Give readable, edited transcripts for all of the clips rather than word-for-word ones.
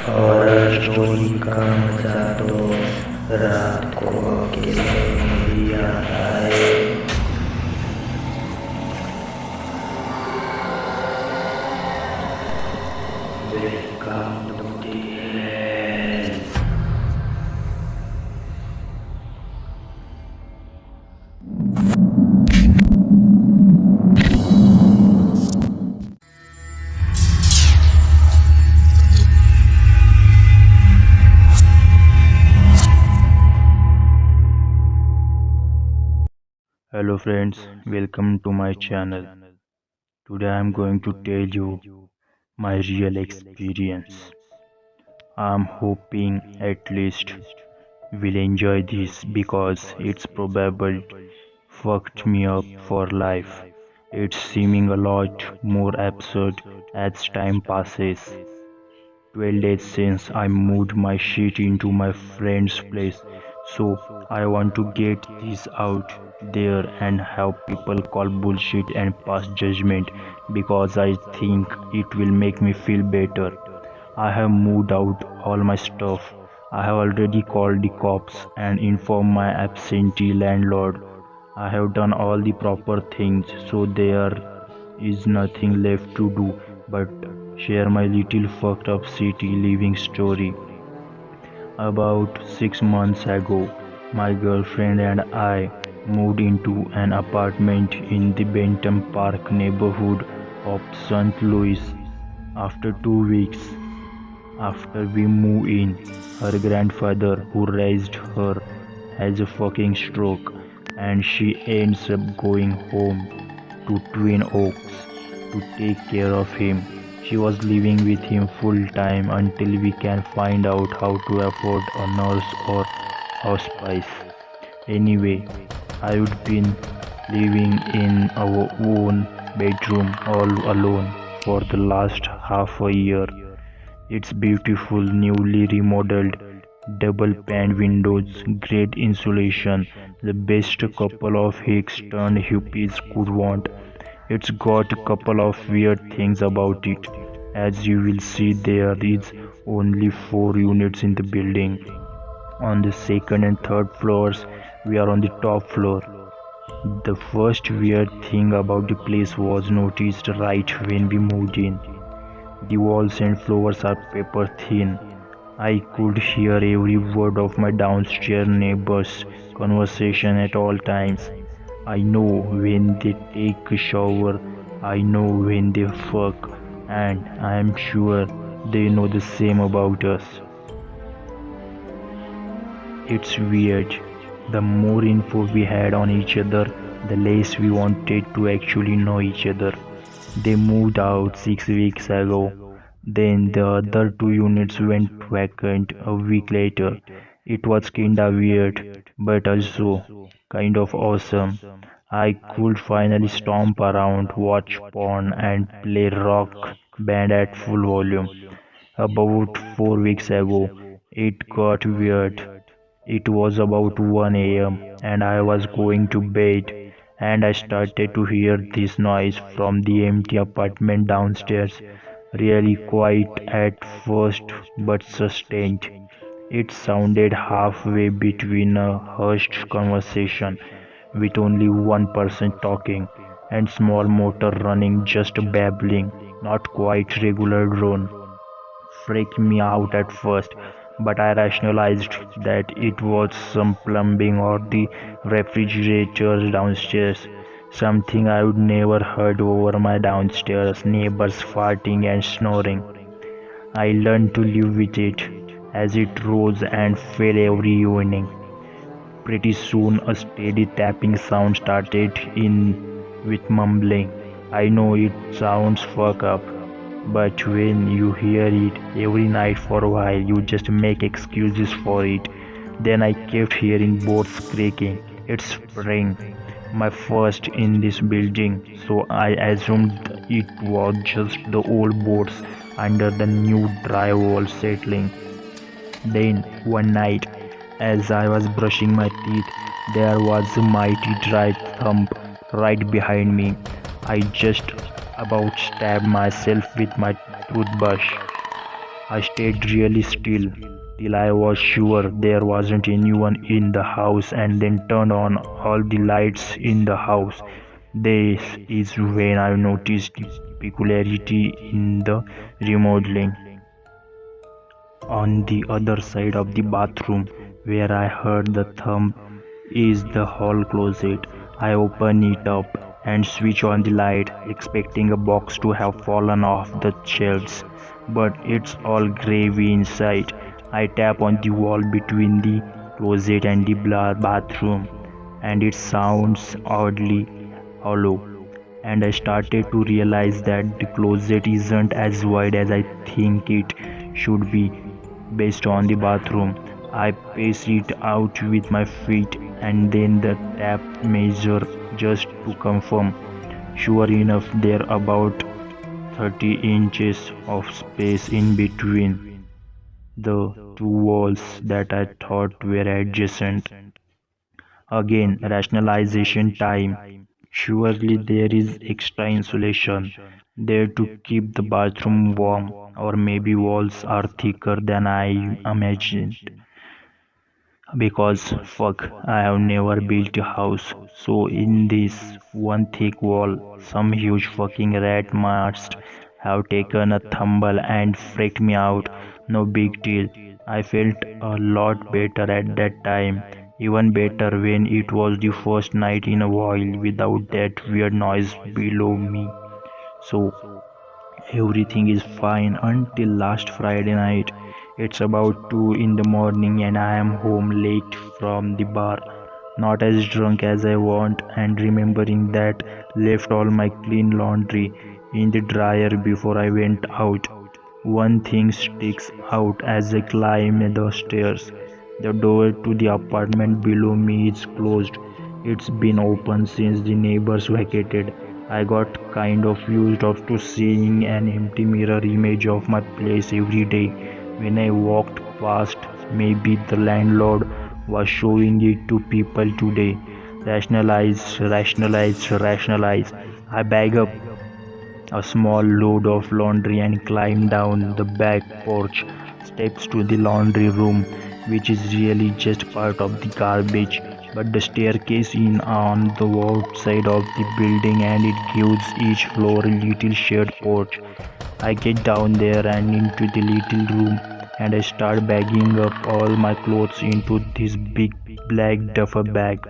Horror story का मजा तो रात को अकेले में भी आता है। Welcome to the end. Hello friends, welcome to my channel. Today I am going to tell you my real experience. I am hoping at least will enjoy this because it's probably fucked me up for life. It's seeming a lot more absurd as time passes. 12 days since I moved my shit into my friend's place, so I want to get this out there and have people call bullshit and pass judgment because I think it will make me feel better. I have moved out all my stuff. I have already called the cops and informed my absentee landlord. I have done all the proper things, so there is nothing left to do but share my little fucked up city living story. About 6 months ago, my girlfriend and I moved into an apartment in the Bentham Park neighborhood of St. Louis. After 2 weeks after we moved in, her grandfather, who raised her, has a fucking stroke and she ends up going home to Twin Oaks to take care of him. She was living with him full time until we can find out how to afford a nurse or hospice. Anyway, I've been living in our own bedroom all alone for the last half a year. It's beautiful, newly remodeled, double pane windows, great insulation, the best couple of hicks turned hippies could want. It's got a couple of weird things about it. As you will see, there is only 4 units in the building. On the second and third floors, we are on the top floor. The first weird thing about the place was noticed right when we moved in. The walls and floors are paper thin. I could hear every word of my downstairs neighbors' conversation at all times. I know when they take a shower, I know when they fuck, and I am sure they know the same about us. It's weird. The more info we had on each other, the less we wanted to actually know each other. They moved out 6 weeks ago. Then the other 2 units went vacant a week later. It was kinda weird, but also kind of awesome. I could finally stomp around, watch porn, and play rock band at full volume. About 4 weeks ago, it got weird. It was about 1 a.m. and I was going to bed, and I started to hear this noise from the empty apartment downstairs. Really quiet at first, but sustained. It sounded halfway between a hushed conversation with only one person talking and small motor running, just babbling, not quite regular drone. Freaked me out at first, but I rationalized that it was some plumbing or the refrigerator downstairs, something I would never heard over my downstairs neighbors farting and snoring. I learned to live with it as it rose and fell every evening. Pretty soon a steady tapping sound started in with mumbling. I know it sounds fucked up, but when you hear it every night for a while, you just make excuses for it. Then I kept hearing boards creaking. It's spring, my first in this building, so I assumed it was just the old boards under the new drywall settling. Then one night, as I was brushing my teeth, there was a mighty dry thump right behind me. I just about stabbed myself with my toothbrush. I stayed really still till I was sure there wasn't anyone in the house and then turned on all the lights in the house. This is when I noticed peculiarity in the remodeling. On the other side of the bathroom, where I heard the thump, is the hall closet. I open it up and switch on the light, expecting a box to have fallen off the shelves. But it's all gravy inside. I tap on the wall between the closet and the bathroom, and it sounds oddly hollow. And I started to realize that the closet isn't as wide as I think it should be based on the bathroom. I pace it out with my feet and then the tap measure just to confirm. Sure enough, there about 30 inches of space in between the two walls that I thought were adjacent. Again, rationalization time. Surely there is extra insulation there to keep the bathroom warm, or maybe walls are thicker than I imagined. Because fuck, I have never built a house, so in this one thick wall, some huge fucking rat must have taken a tumble and freaked me out. No big deal. I felt a lot better at that time. Even better when it was the first night in a while without that weird noise below me. So everything is fine until last Friday night. It's about 2 in the morning and I am home late from the bar. Not as drunk as I want, and remembering that left all my clean laundry in the dryer before I went out. One thing sticks out as I climb the stairs. The door to the apartment below me is closed. It's been open since the neighbors vacated. I got kind of used up to seeing an empty mirror image of my place every day when I walked past. Maybe the landlord was showing it to people today. Rationalize, rationalize, rationalize. I bag up a small load of laundry and climb down the back porch steps to the laundry room, which is really just part of the garbage. But the staircase in on the outside of the building and it gives each floor a little shared porch. I get down there and into the little room and I start bagging up all my clothes into this big black duffel bag.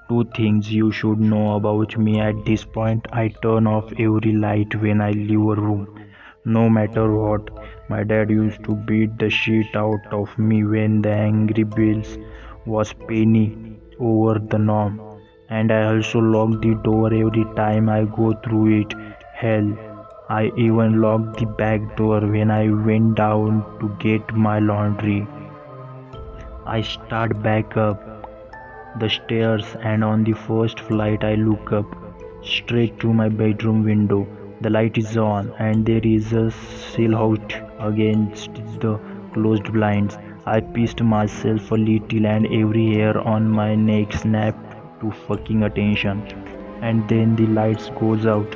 Two things you should know about me at this point: I turn off every light when I leave a room, no matter what. My dad used to beat the shit out of me when the angry bills was penny over the norm. And I also lock the door every time I go through it. Hell, I even locked the back door when I went down to get my laundry. I start back up the stairs, and on the first flight I look up straight to my bedroom window. The light is on and there is a silhouette against the closed blinds. I pissed myself a little and every hair on my neck snapped to fucking attention. And then the lights goes out.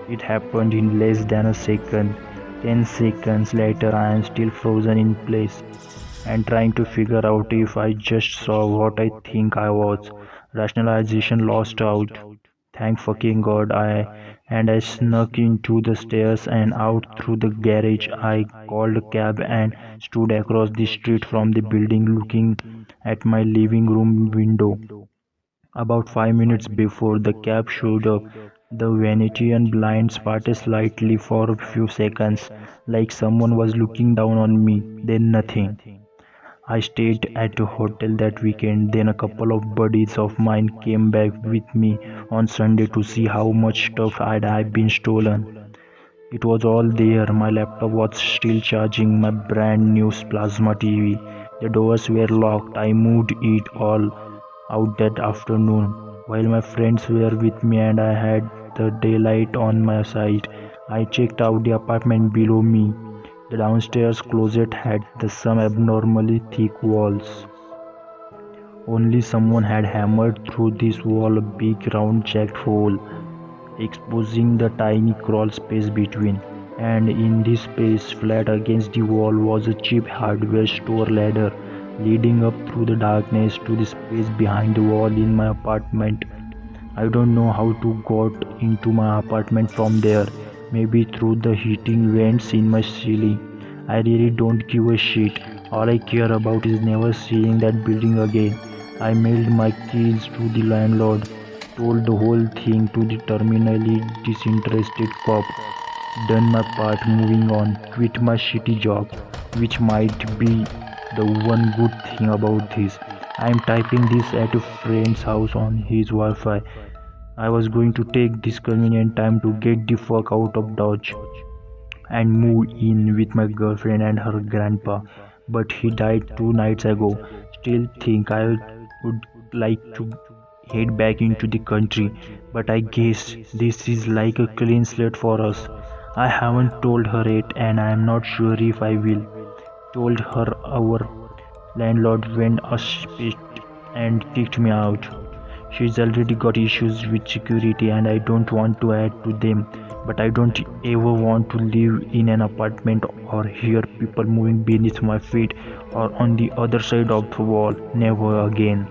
It happened in less than a second. 10 seconds later I am still frozen in place and trying to figure out if I just saw what I think I was. Rationalization lost out. Thank fucking God I snuck into the stairs and out through the garage. I called a cab and stood across the street from the building looking at my living room window. About 5 minutes before the cab showed up, the Venetian blinds parted slightly for a few seconds, like someone was looking down on me, then nothing. I stayed at a hotel that weekend. Then a couple of buddies of mine came back with me on Sunday to see how much stuff had been stolen. It was all there. My laptop was still charging, my brand new plasma TV. The doors were locked. I moved it all out that afternoon while my friends were with me and I had the daylight on my side. I checked out the apartment below me. The downstairs closet had some abnormally thick walls. Only someone had hammered through this wall a big round jagged hole, exposing the tiny crawl space between. and in this space, flat against the wall, was a cheap hardware store ladder leading up through the darkness to the space behind the wall in my apartment. I don't know how to got into my apartment from there. Maybe through the heating vents in my ceiling. I really don't give a shit. All I care about is never seeing that building again. I mailed my keys to the landlord, told the whole thing to the terminally disinterested cop. Done my part, moving on, quit my shitty job, which might be the one good thing about this. I am typing this at a friend's house on his Wi-Fi. I was going to take this convenient time to get the fuck out of Dodge and move in with my girlfriend and her grandpa, but he died 2 nights ago. Still think I would like to head back into the country, but I guess this is like a clean slate for us. I haven't told her yet, and I am not sure if I will. Told her our landlord went a spit and kicked me out. She's already got issues with security and I don't want to add to them, but I don't ever want to live in an apartment or hear people moving beneath my feet or on the other side of the wall. Never again.